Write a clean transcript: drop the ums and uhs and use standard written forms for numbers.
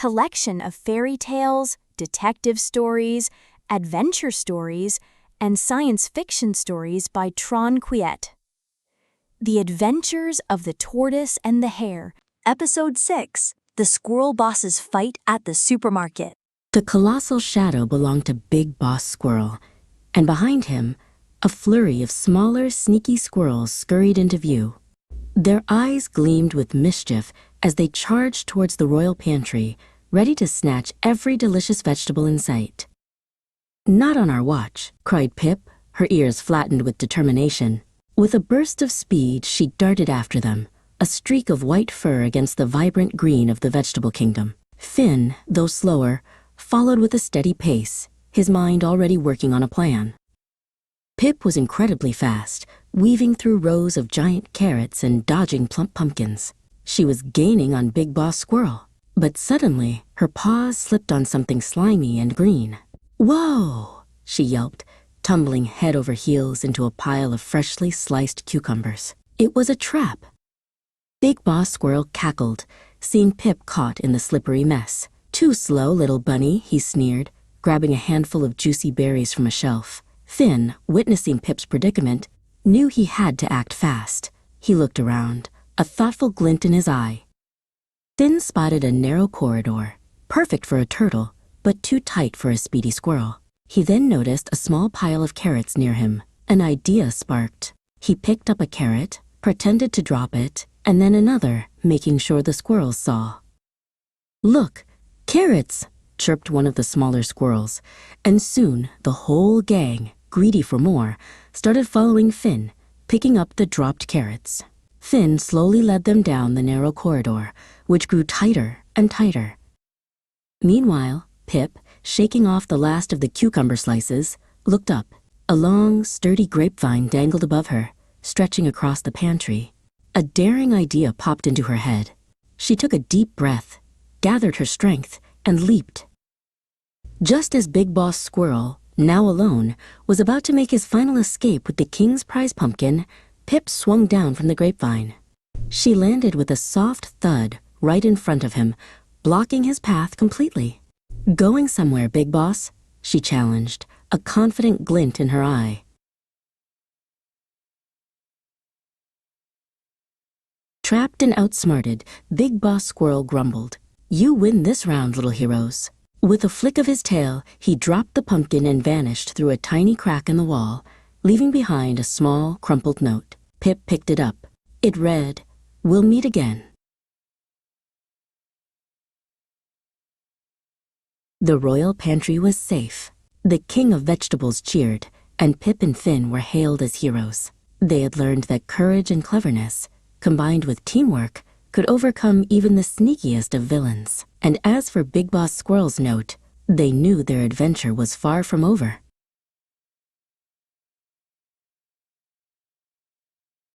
collection of fairy tales, detective stories, adventure stories, and science fiction stories by Tron Quiet. The Adventures of the Tortoise and the Hare, Episode 6, The Squirrel Boss's Fight at the Supermarket. The colossal shadow belonged to Big Boss Squirrel, and behind him, a flurry of smaller, sneaky squirrels scurried into view. Their eyes gleamed with mischief as they charged towards the royal pantry, ready to snatch every delicious vegetable in sight. "Not on our watch," cried Pip, her ears flattened with determination. With a burst of speed, she darted after them, a streak of white fur against the vibrant green of the vegetable kingdom. Finn, though slower, followed with a steady pace, his mind already working on a plan. Pip was incredibly fast, weaving through rows of giant carrots and dodging plump pumpkins. She was gaining on Big Boss Squirrel, but suddenly her paws slipped on something slimy and green. "Whoa!" she yelped, tumbling head over heels into a pile of freshly sliced cucumbers. It was a trap. Big Boss Squirrel cackled, seeing Pip caught in the slippery mess. "Too slow, little bunny," he sneered, grabbing a handful of juicy berries from a shelf. Finn, witnessing Pip's predicament, knew he had to act fast. He looked around, a thoughtful glint in his eye. Finn spotted a narrow corridor, perfect for a turtle, but too tight for a speedy squirrel. He then noticed a small pile of carrots near him. An idea sparked. He picked up a carrot, pretended to drop it, and then another, making sure the squirrels saw. "Look, carrots!" chirped one of the smaller squirrels, and soon the whole gang, greedy for more, started following Finn, picking up the dropped carrots. Finn slowly led them down the narrow corridor, which grew tighter and tighter. Meanwhile, Pip, shaking off the last of the cucumber slices, looked up. A long, sturdy grapevine dangled above her, stretching across the pantry. A daring idea popped into her head. She took a deep breath, gathered her strength, and leaped. Just as Big Boss Squirrel, now alone, was about to make his final escape with the king's prize pumpkin, Pip swung down from the grapevine. She landed with a soft thud right in front of him, blocking his path completely. "Going somewhere, Big Boss?" she challenged, a confident glint in her eye. Trapped and outsmarted, Big Boss Squirrel grumbled, "You win this round, little heroes." With a flick of his tail, he dropped the pumpkin and vanished through a tiny crack in the wall, leaving behind a small, crumpled note. Pip picked it up. It read, "We'll meet again." The royal pantry was safe. The king of vegetables cheered, and Pip and Finn were hailed as heroes. They had learned that courage and cleverness, combined with teamwork, could overcome even the sneakiest of villains. And as for Big Boss Squirrel's note, they knew their adventure was far from over.